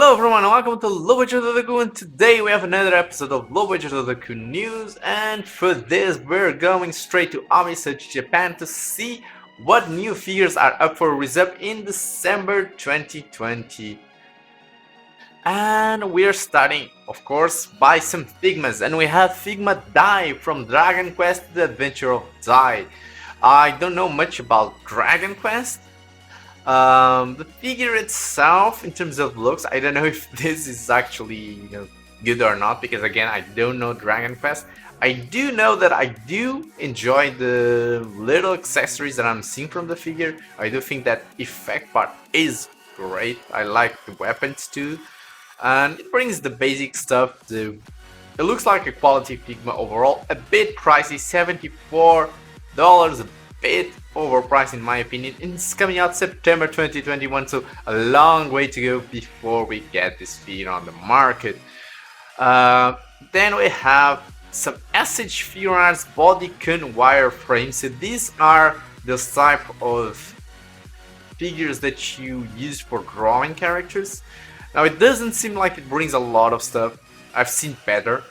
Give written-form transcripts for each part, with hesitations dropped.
Hello everyone and welcome to Low Budget Otaku, and today we have another episode of Low Budget Otaku News, and for this we're going straight to hobbysearch Japan to see what new figures are up for reserve in December 2020. And we're starting, of course, by some Figmas, and we have Figma Dai from Dragon Quest: The Adventure of Dai. I don't know much about Dragon Quest. The figure itself, in terms of looks, I don't know if this is actually good or not, because again, I don't know Dragon Quest. I do know that I do enjoy the little accessories that I'm seeing from the figure. I do think that effect part is great. I like the weapons too, and it brings the basic stuff. It looks like a quality Figma overall. A bit pricey, $74, a bit overpriced in my opinion. It's coming out September 2021, so a long way to go before we get this figure on the market. Then we have some SH Figures Bodycon wireframes. So these are the type of figures that you use for drawing characters. Now it doesn't seem like it brings a lot of stuff. I've seen better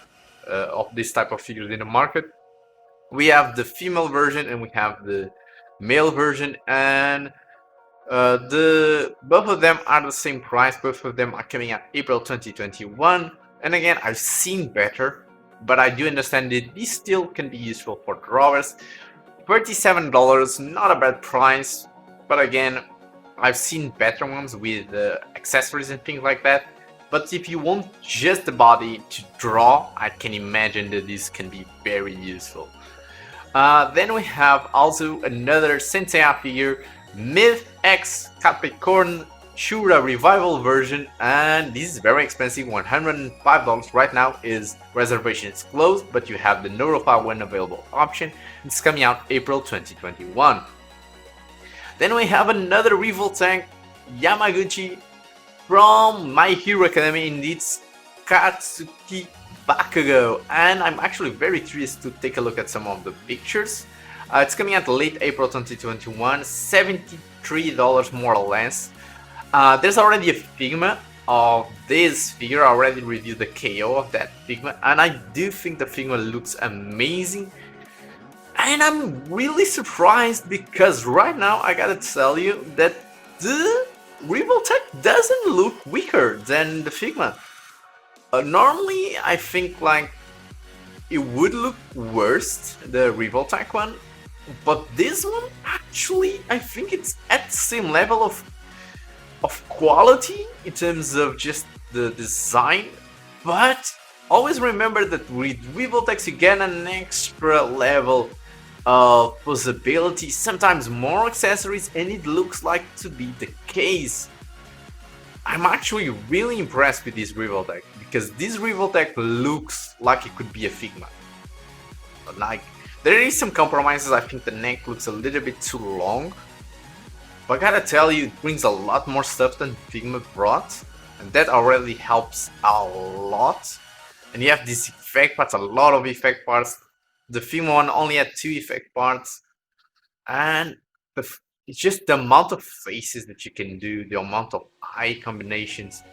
of this type of figures in the market. We have the female version and we have the male version, and both of them are the same price. Both of them are coming out April 2021, and again, I've seen better, but I do understand that these still can be useful for drawers. $37, not a bad price, but again, I've seen better ones with accessories and things like that. But if you want just the body to draw, I can imagine that this can be very useful. Then we have also another Sensei figure, Myth X Capricorn Shura Revival version, and this is very expensive, $105 right now. Is reservation is closed, but you have the notify when available option. It's coming out April 2021. Then we have another Revoltank Yamaguchi from My Hero Academia, indeed Katsuki Bakugo, and I'm actually very curious to take a look at some of the pictures. It's coming out late April 2021, $73 more or less. There's already a Figma of this figure. I already reviewed the KO of that Figma, and I do think the Figma looks amazing. And I'm really surprised because right now I gotta tell you that the Revoltank doesn't look weaker than the Figma. Normally, I think like it would look worse, the Revoltank one, but this one actually, I think it's at the same level of quality in terms of just the design. But always remember that with Revoltanks you get an extra level of possibility, sometimes more accessories, and it looks like to be the case. I'm actually really impressed with this Revoltank, because this Revoltank looks like it could be a Figma. Like, there is some compromises. I think the neck looks a little bit too long, but I gotta tell you, it brings a lot more stuff than Figma brought, and that already helps a lot. And you have these effect parts, a lot of effect parts. The Figma one only had 2 effect parts, and it's just the amount of faces that you can do, the amount of eye combinations.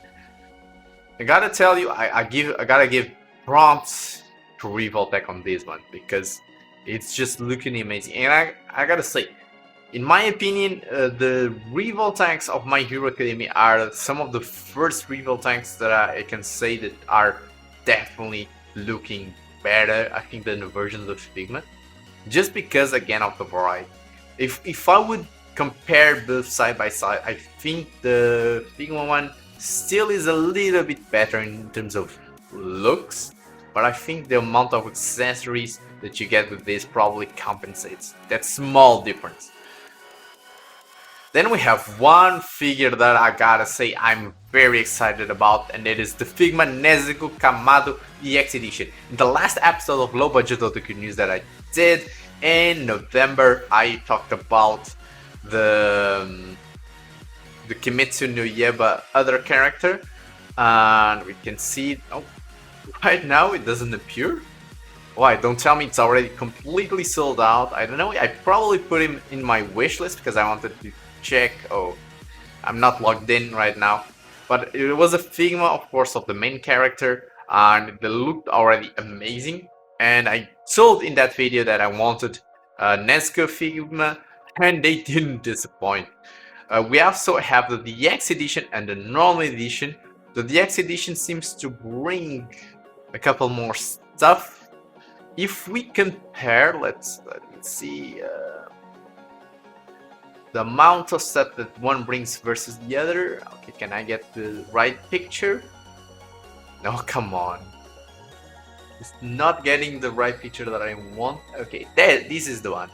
I gotta tell you, I gotta give prompts to Revoltank on this one, because it's just looking amazing. And I gotta say, in my opinion, the Revoltanks of My Hero Academia are some of the first Revoltanks that I can say that are definitely looking better, I think, than the versions of Figma, just because again of the variety. If I would compare both side by side, I think the Figma one still is a little bit better in terms of looks, but I think the amount of accessories that you get with this probably compensates that small difference. Then we have one figure that I gotta say I'm very excited about, and it is the Figma Nezuko Kamado EX Edition. In the last episode of Low Budget Otaku News that I did in November, I talked about the Kimetsu no Yaiba other character, and we can see, oh, right now it doesn't appear. Why? Don't tell me it's already completely sold out. I don't know. I probably put him in my wish list because I wanted to check. Oh, I'm not logged in right now. But it was a Figma, of course, of the main character, and they looked already amazing. And I told in that video that I wanted Nesco Figma, and they didn't disappoint. We also have the DX edition and the normal edition. The DX edition seems to bring a couple more stuff. If we compare, let me see the amount of stuff that one brings versus the other. Okay, can I get the right picture? No, come on. It's not getting the right picture that I want. Okay, there, this is the one.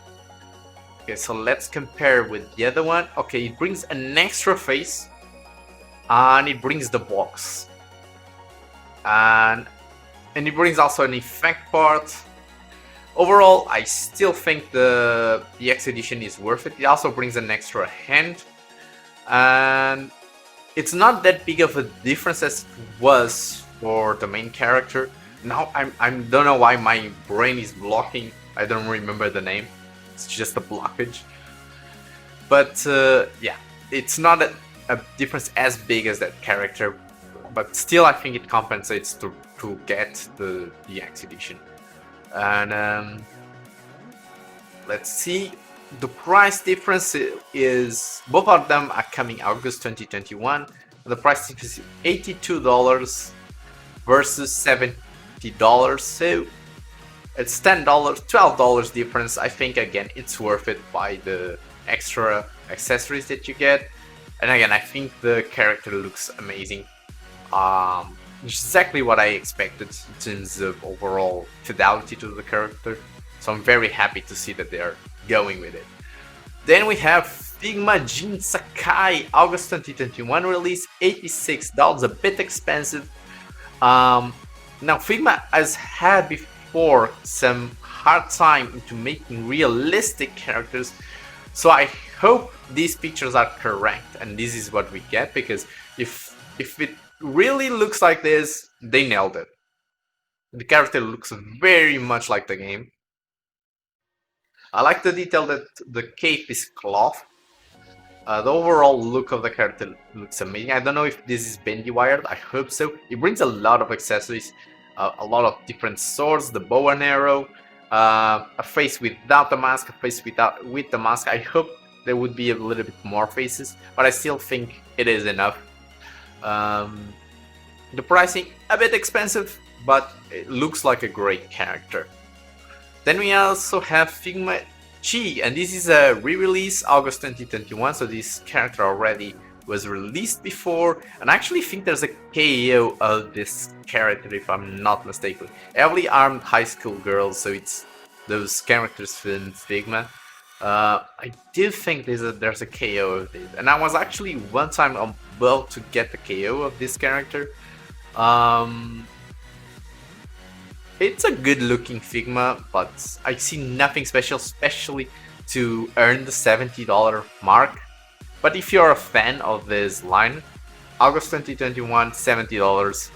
Okay, so let's compare with the other one. Okay, it brings an extra face and it brings the box. And it brings also an effect part. Overall, I still think the X edition is worth it. It also brings an extra hand, and it's not that big of a difference as it was for the main character. Now I don't know why my brain is blocking. I don't remember the name. It's just a blockage. But yeah, it's not a difference as big as that character. But still, I think it compensates to get the X edition. And let's see, the price difference is, both of them are coming August 2021. The price difference is $82 versus $70, so it's $10, $12 difference. I think again it's worth it by the extra accessories that you get. And again, I think the character looks amazing. Exactly what I expected in terms of overall fidelity to the character, so I'm very happy to see that they are going with it. Then we have Figma Jin Sakai, August 2021 release, $86, a bit expensive. Now Figma has had before some hard time into making realistic characters, so I hope these pictures are correct and this is what we get, because if it really looks like this, they nailed it. The character looks very much like the game. I like the detail that the cape is cloth. The overall look of the character looks amazing. I don't know if this is bendy wired, I hope so. It brings a lot of accessories, a lot of different swords, the bow and arrow, a face without the mask, a face with the mask. I hope there would be a little bit more faces, but I still think it is enough. The pricing a bit expensive, but it looks like a great character. Then we also have Figma Chi, and this is a re-release August 2021, so this character already was released before, and I actually think there's a KO of this character if I'm not mistaken. Heavily armed high school girls, so it's those characters from Figma. I do think there's a KO of this, and I was actually one time about to get the KO of this character. It's a good looking Figma, but I see nothing special, especially to earn the $70 mark. But if you're a fan of this line, August 2021, $70,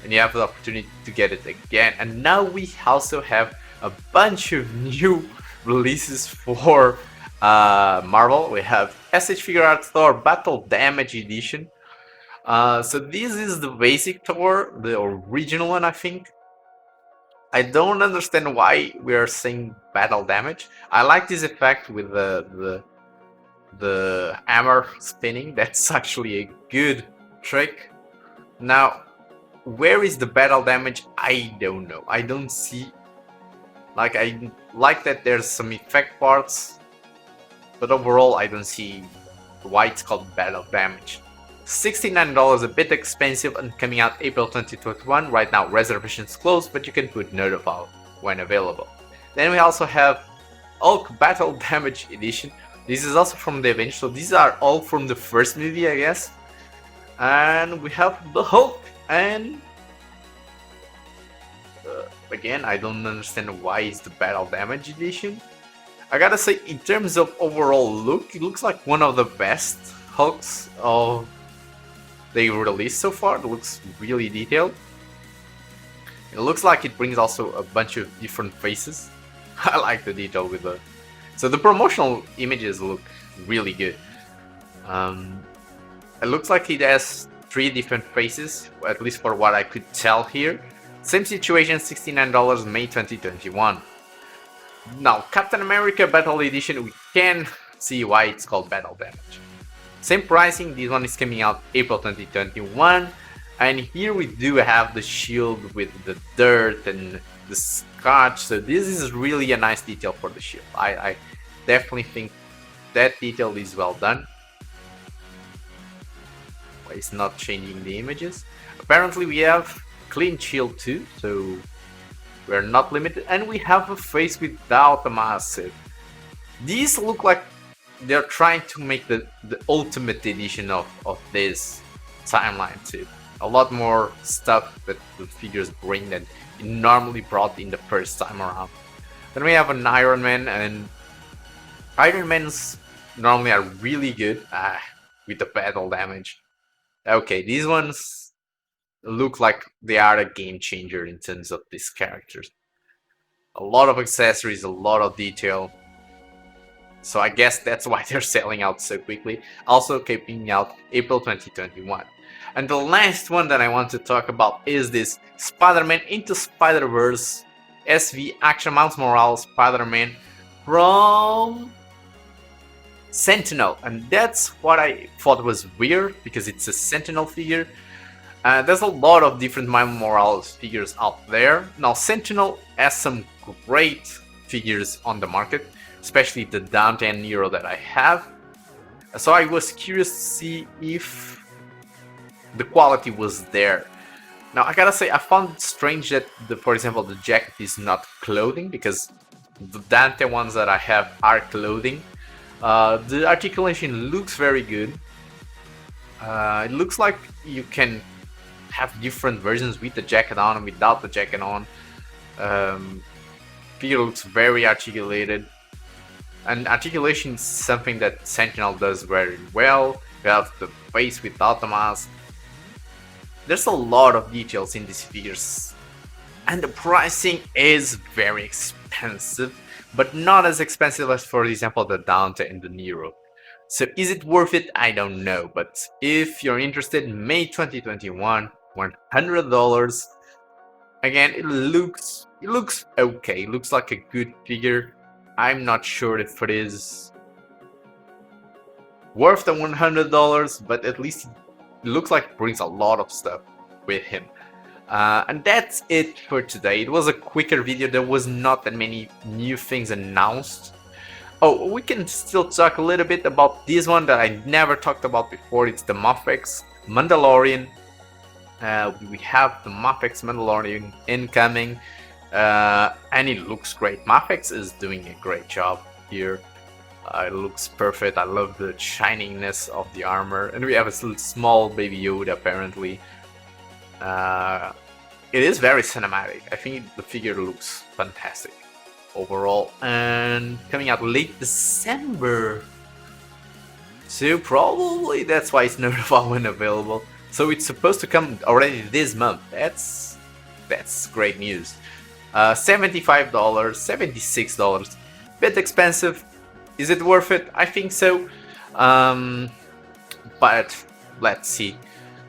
and you have the opportunity to get it again. And now we also have a bunch of new releases for Marvel. We have SH Figure Art Thor Battle Damage Edition. So this is the basic Thor, the original one, I think. I don't understand why we are saying battle damage. I like this effect with the hammer spinning. That's actually a good trick. Now, where is the battle damage? I don't know. I don't see. Like, I like that there's some effect parts, but overall I don't see why it's called battle damage. $69, a bit expensive and coming out April 2021. Right now reservations closed, but you can put notify when available. Then we also have Hulk Battle Damage Edition. This is also from the event, so these are all from the first movie, I guess. And we have the Hulk, and again, I don't understand why it's the Battle Damage Edition. I gotta say, in terms of overall look, it looks like one of the best Hulks they released so far. It looks really detailed. It looks like it brings also a bunch of different faces. I like the detail with the... So the promotional images look really good. It looks like it has 3 different faces, at least for what I could tell here. Same situation, $69, May 2021. Now, Captain America Battle Edition, we can see why it's called Battle Damage. Same pricing, this one is coming out April 2021. And here we do have the shield with the dirt and the scotch, so this is really a nice detail for the shield. I definitely think that detail is well done. It's not changing the images. Apparently we have clean shield too, so we're not limited, and we have a face without a mask. These look like they're trying to make the ultimate edition of this timeline too. A lot more stuff that the figures bring than it normally brought in the first time around. Then we have an Iron Man, and Iron Mans normally are really good with the battle damage. Okay, these ones look like they are a game changer in terms of these characters. A lot of accessories, a lot of detail. So I guess that's why they're selling out so quickly. Also coming out April 2021. And the last one that I want to talk about is this Spider-Man Into Spider-Verse SV Action Miles Morales Spider-Man from Sentinel. And that's what I thought was weird, because it's a Sentinel figure. There's a lot of different Miles Morales figures out there. Now Sentinel has some great figures on the market, especially the Dante and Nero that I have. So I was curious to see if the quality was there. Now I gotta say, I found it strange that for example the jacket is not clothing, because the Dante ones that I have are clothing. The articulation looks very good. It looks like you can have different versions with the jacket on and without the jacket on. Figure looks very articulated, and articulation is something that Sentinel does very well. You have the face without the mask. There's a lot of details in these figures, and the pricing is very expensive, but not as expensive as, for example, the Dante and the Nero. So is it worth it? I don't know, but if you're interested, May 2021, $100. Again, it looks okay. It looks like a good figure. I'm not sure if it is worth the $100, but at least it looks like it brings a lot of stuff with him. And that's it for today. It was a quicker video. There was not that many new things announced. Oh, we can still talk a little bit about this one that I never talked about before. It's the Psamophis Mandalorian. We have the Psamophis Mandalorian incoming, and it looks great. Psamophis is doing a great job here. It looks perfect. I love the shininess of the armor, and we have a small baby Yoda apparently. It is very cinematic. I think the figure looks fantastic overall, and coming out late December, so probably that's why it's notified when available. So it's supposed to come already this month. That's great news. $75, $76, bit expensive. Is it worth it? I think so, but let's see.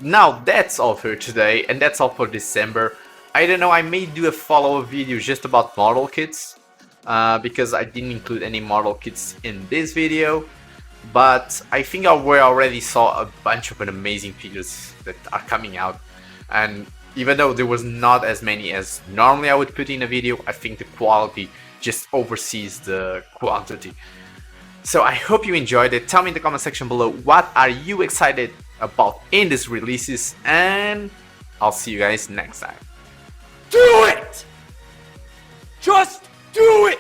Now that's all for today, and that's all for December. I don't know, I may do a follow-up video just about model kits, because I didn't include any model kits in this video, but I think we already saw a bunch of amazing figures that are coming out, and even though there was not as many as normally I would put in a video, I think the quality just oversees the quantity. So I hope you enjoyed it. Tell me in the comment section below, what are you excited about in these releases, and I'll see you guys next time. Do it! Just do it!